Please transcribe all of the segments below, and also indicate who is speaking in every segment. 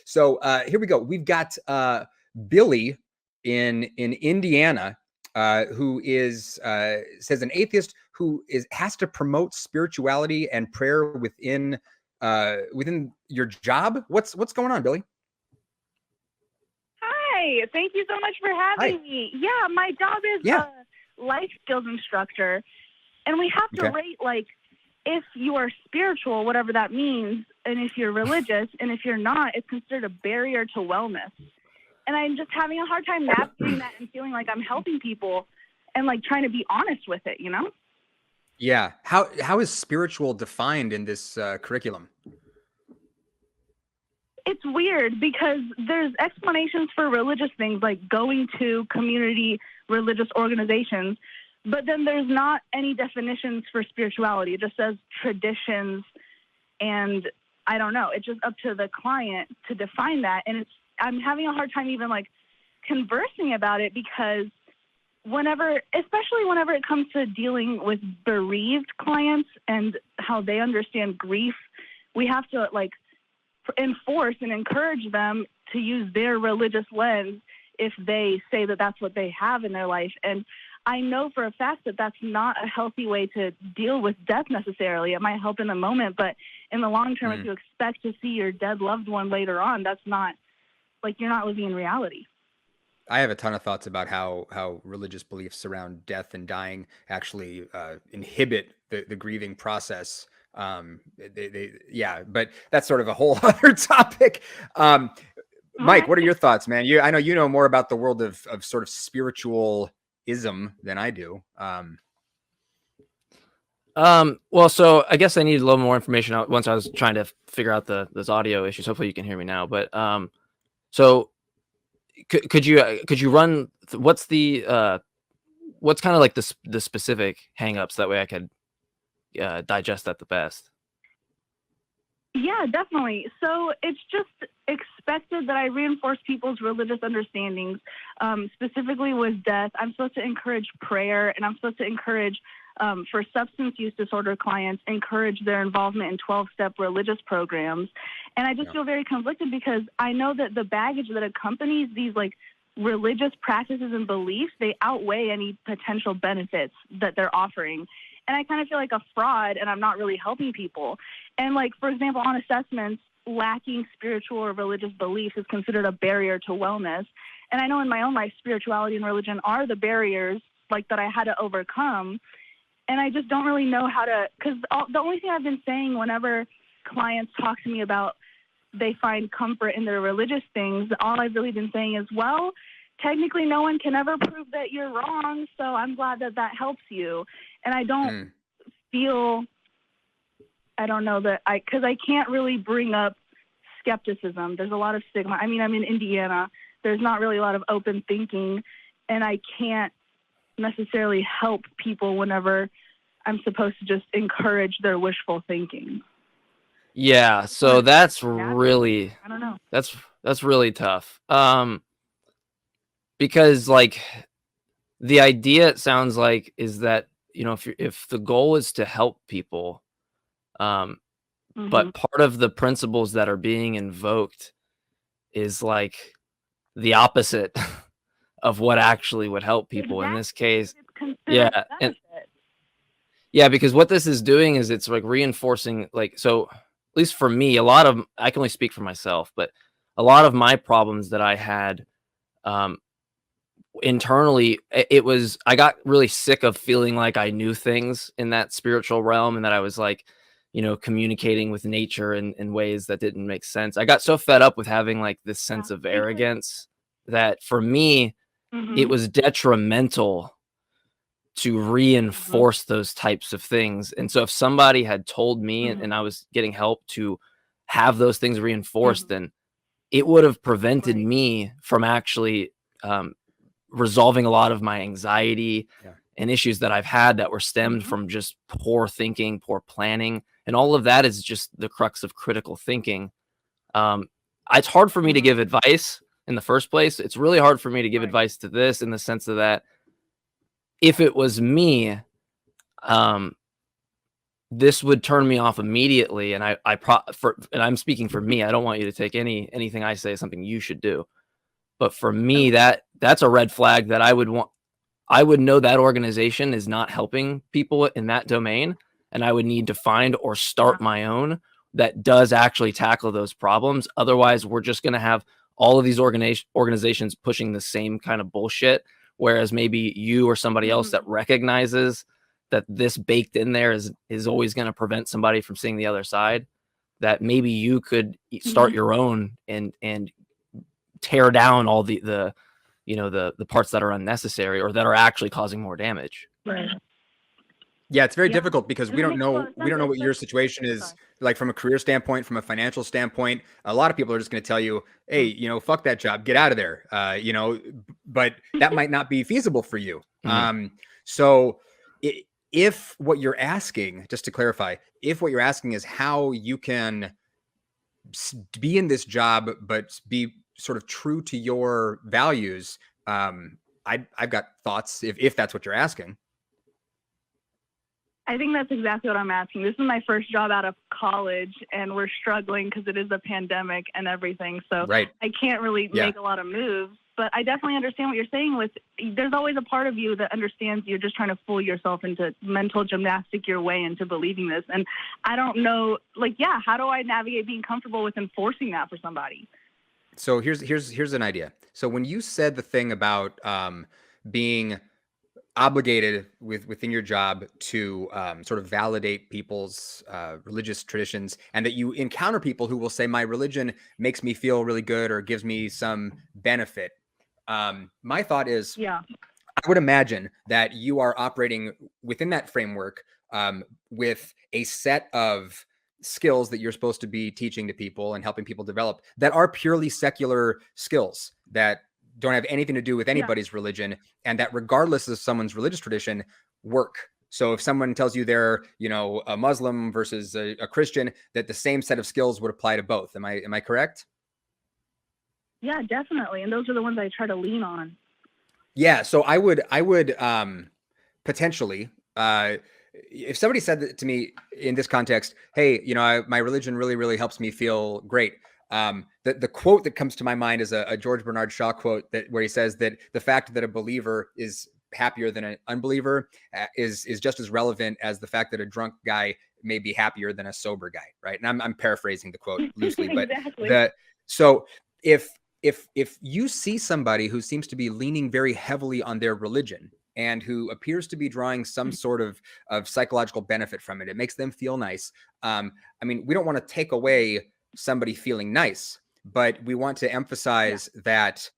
Speaker 1: So here we go. We've got Billy in Indiana, who is says an atheist who has to promote spirituality and prayer within your job. What's going on, Billy?
Speaker 2: Hi, thank you so much for having me. Yeah, my job is a life skills instructor, and we have to rate, like, if you are spiritual, whatever that means, and if you're religious, and if you're not, it's considered a barrier to wellness. And I'm just having a hard time navigating that and feeling like I'm helping people and, like, trying to be honest with it, you know?
Speaker 1: Yeah. How is spiritual defined in this curriculum?
Speaker 2: It's weird because there's explanations for religious things like going to community religious organizations, but then there's not any definitions for spirituality. It just says traditions, and I don't know. It's just up to the client to define that. And I'm having a hard time even like conversing about it because especially whenever it comes to dealing with bereaved clients and how they understand grief, we have to like enforce and encourage them to use their religious lens if they say that that's what they have in their life. And I know for a fact that that's not a healthy way to deal with death necessarily. It might help in the moment, but in the long term, if you expect to see your dead loved one later on, that's not, like, you're not living in reality.
Speaker 1: I have a ton of thoughts about how religious beliefs around death and dying actually inhibit the grieving process. But that's sort of a whole other topic. Mike, what are your thoughts, man? I know you know more about the world of sort of spiritualism than I do.
Speaker 3: Well, so I guess I need a little more information once I was trying to figure out those audio issues. Hopefully you can hear me now. But so could you run what's kind of like the specific hangups, that way I could digest that the best?
Speaker 2: Yeah, definitely. So it's just expected that I reinforce people's religious understandings, specifically with death. I'm supposed to encourage prayer, and I'm supposed to encourage, for substance use disorder clients, encourage their involvement in 12-step religious programs. And I just feel very conflicted because I know that the baggage that accompanies these like religious practices and beliefs, they outweigh any potential benefits that they're offering. And I kind of feel like a fraud, and I'm not really helping people. And like, for example, on assessments, lacking spiritual or religious beliefs is considered a barrier to wellness. And I know in my own life, spirituality and religion are the barriers like that I had to overcome. And I just don't really know how to, because the only thing I've been saying whenever clients talk to me about they find comfort in their religious things, all I've really been saying is, well, technically no one can ever prove that you're wrong, so I'm glad that helps you. And I don't feel, I don't know that because I can't really bring up skepticism. There's a lot of stigma. I mean, I'm in Indiana. There's not really a lot of open thinking, and I can't necessarily help people whenever I'm supposed to just encourage their wishful thinking.
Speaker 3: Yeah, so that's really,
Speaker 2: I don't know.
Speaker 3: That's really tough. Because like the idea, it sounds like, is that, you know, if the goal is to help people, but part of the principles that are being invoked is like the opposite of what actually would help people in this case. Yeah. And yeah, because what this is doing is it's like reinforcing, like, so at least for me, I can only speak for myself, but a lot of my problems that I had, internally, I got really sick of feeling like I knew things in that spiritual realm, and that I was like, you know, communicating with nature in ways that didn't make sense. I got so fed up with having like this sense of arrogance that for me, it was detrimental to reinforce those types of things. And so if somebody had told me and I was getting help to have those things reinforced, then it would have prevented me from actually resolving a lot of my anxiety and issues that I've had that were stemmed from just poor thinking, poor planning. And all of that is just the crux of critical thinking. It's hard for me to give advice in the first place. It's really hard for me to give advice to this, in the sense of that if it was me, this would turn me off immediately. And and I'm speaking for me. I don't want you to take anything I say as something you should do. But for me, that's a red flag that I would know that organization is not helping people in that domain. And I would need to find or start my own that does actually tackle those problems. Otherwise, we're just going to have all of these organizations pushing the same kind of bullshit. Whereas maybe you or somebody else that recognizes that this baked in there is always going to prevent somebody from seeing the other side, that maybe you could start your own and tear down all the parts that are unnecessary or that are actually causing more damage.
Speaker 2: Right.
Speaker 1: Yeah, it's very difficult because we don't know what your situation is like from a career standpoint, from a financial standpoint. A lot of people are just going to tell you, hey, fuck that job, get out of there. But that might not be feasible for you. So if what you're asking, just to clarify, if what you're asking is how you can be in this job, but be sort of true to your values, I've got thoughts if that's what you're asking.
Speaker 2: I think that's exactly what I'm asking. This is my first job out of college, and we're struggling because it is a pandemic and everything. So I can't really make a lot of moves. But I definitely understand what you're saying there's always a part of you that understands you're just trying to fool yourself into mental gymnastic your way into believing this. And I don't know, how do I navigate being comfortable with enforcing that for somebody?
Speaker 1: So here's an idea. So when you said the thing about being obligated within your job to sort of validate people's religious traditions, and that you encounter people who will say my religion makes me feel really good or gives me some benefit. My thought is, I would imagine that you are operating within that framework with a set of skills that you're supposed to be teaching to people and helping people develop that are purely secular skills that don't have anything to do with anybody's religion, and that regardless of someone's religious tradition work. So if someone tells you they're, a Muslim versus a Christian, that the same set of skills would apply to both. Am I correct?
Speaker 2: Yeah, definitely. And those are the ones I try to lean on.
Speaker 1: Yeah. So I would potentially, if somebody said that to me in this context, hey, my religion really, really helps me feel great. The quote that comes to my mind is a George Bernard Shaw quote where he says that the fact that a believer is happier than an unbeliever is just as relevant as the fact that a drunk guy may be happier than a sober guy. Right. And I'm paraphrasing the quote loosely, but so if you see somebody who seems to be leaning very heavily on their religion and who appears to be drawing some sort of psychological benefit from it, it makes them feel nice. We don't want to take away somebody feeling nice, but we want to emphasize that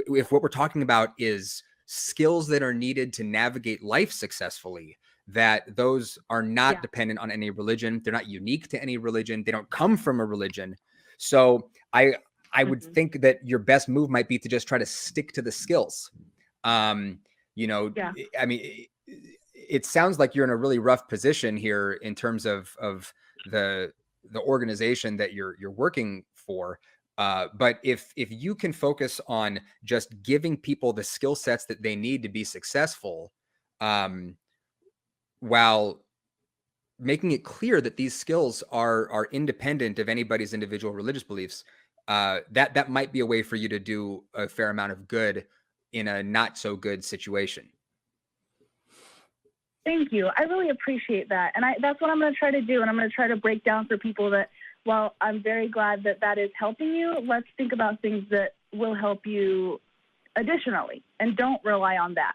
Speaker 1: if what we're talking about is skills that are needed to navigate life successfully, that those are not dependent on any religion. They're not unique to any religion. They don't come from a religion. So I would think that your best move might be to just try to stick to the skills. It sounds like you're in a really rough position here in terms of the organization that you're working for. But if you can focus on just giving people the skill sets that they need to be successful, while making it clear that these skills are independent of anybody's individual religious beliefs, that might be a way for you to do a fair amount of good in a not so good situation.
Speaker 2: Thank you. I really appreciate that. And that's what I'm going to try to do. And I'm going to try to break down for people that, while I'm very glad that is helping you, let's think about things that will help you additionally, and don't rely on that.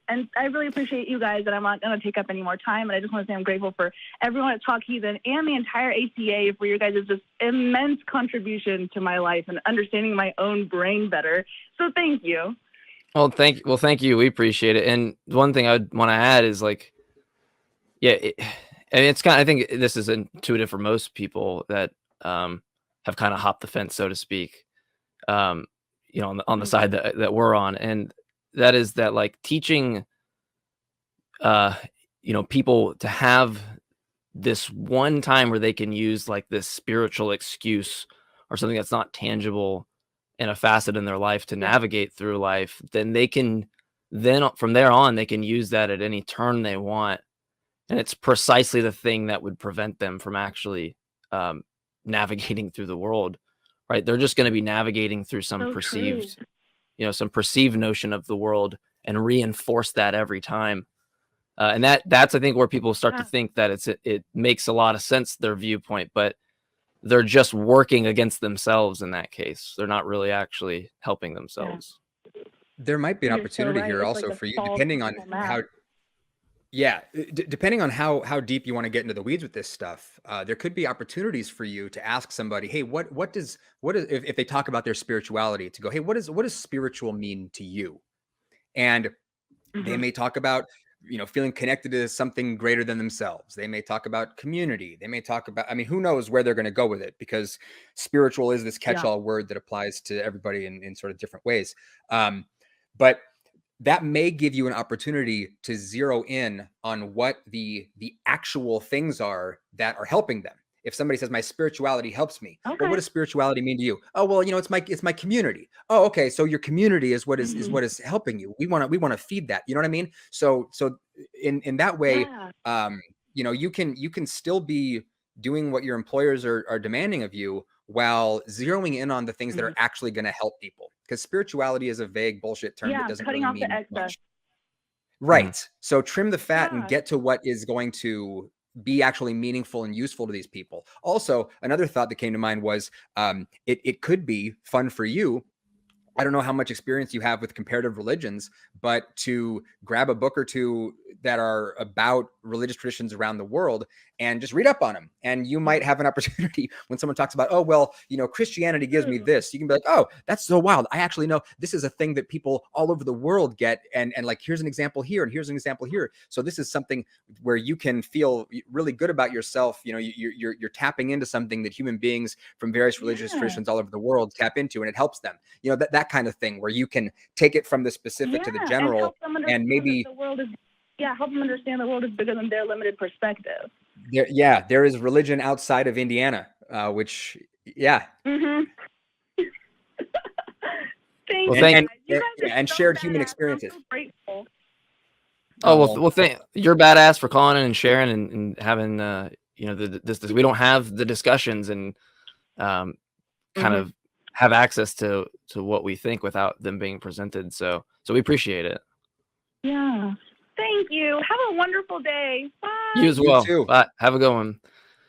Speaker 2: And I really appreciate you guys, and I'm not going to take up any more time. And I just want to say I'm grateful for everyone at Talk Heathen and the entire ACA for your guys' just immense contribution to my life and understanding my own brain better. So thank you.
Speaker 3: Well, thank you. We appreciate it. And one thing I would want to add is I think this is intuitive for most people that have kind of hopped the fence, so to speak, on the side that we're on. And that is that teaching, people to have this one time where they can use this spiritual excuse or something that's not tangible in a facet in their life to navigate through life, then from there on, they can use that at any turn they want And it's precisely the thing that would prevent them from actually navigating through the world, right? They're just going to be navigating through some
Speaker 2: So
Speaker 3: perceived,
Speaker 2: true.
Speaker 3: some perceived notion of the world and reinforce that every time. And that's, I think, where people start to think that it makes a lot of sense, their viewpoint, but they're just working against themselves in that case. They're not really actually helping themselves.
Speaker 1: There might be an
Speaker 2: You're so
Speaker 1: opportunity
Speaker 2: right.
Speaker 1: here
Speaker 2: It's
Speaker 1: also
Speaker 2: like a
Speaker 1: for you,
Speaker 2: false
Speaker 1: depending on
Speaker 2: mental map.
Speaker 1: how, yeah, depending on how deep you want to get into the weeds with this stuff, there could be opportunities for you to ask somebody, hey, what is if they talk about their spirituality, to go, hey, what does spiritual mean to you? And they may talk about, feeling connected to something greater than themselves. They may talk about community. They may talk about, I mean, who knows where they're going to go with it, because spiritual is this catch-all word that applies to everybody in sort of different ways. But that may give you an opportunity to zero in on what the actual things are that are helping them. If somebody says my spirituality helps me,
Speaker 2: Okay.
Speaker 1: well, what does spirituality mean to you? Oh, well, it's my community. Oh, okay, so your community is what is what is helping you. We want to feed that. You know what I mean? So in that way, you can still be doing what your employers are demanding of you, while zeroing in on the things that are actually going to help people. Because spirituality is a vague bullshit term that doesn't
Speaker 2: cutting
Speaker 1: really
Speaker 2: off the
Speaker 1: mean
Speaker 2: excess.
Speaker 1: much. Right. So trim the fat and get to what is going to be actually meaningful and useful to these people. Also, another thought that came to mind was it could be fun for you. I don't know how much experience you have with comparative religions, but to grab a book or two that are about religious traditions around the world and just read up on them. And you might have an opportunity when someone talks about, oh, well, Christianity gives me this. You can be like, oh, that's so wild. I actually know this is a thing that people all over the world get. And like, here's an example here, and here's an example here. So this is something where you can feel really good about yourself. You're tapping into something that human beings from various religious traditions all over the world tap into, and it helps them. That kind of thing, where you can take it from the specific to the general, and maybe
Speaker 2: the world is, help them understand the world is bigger than their limited perspective.
Speaker 1: There is religion outside of Indiana, which,
Speaker 2: Thank you.
Speaker 1: And shared human experiences.
Speaker 2: I'm so grateful.
Speaker 3: Well, you're badass for calling in and sharing and having this. We don't have the discussions and kind of have access to what we think without them being presented. So we appreciate it.
Speaker 2: Yeah. Thank you. Have a wonderful day. Bye.
Speaker 3: You as well.
Speaker 1: You too.
Speaker 3: Bye. Have a good one.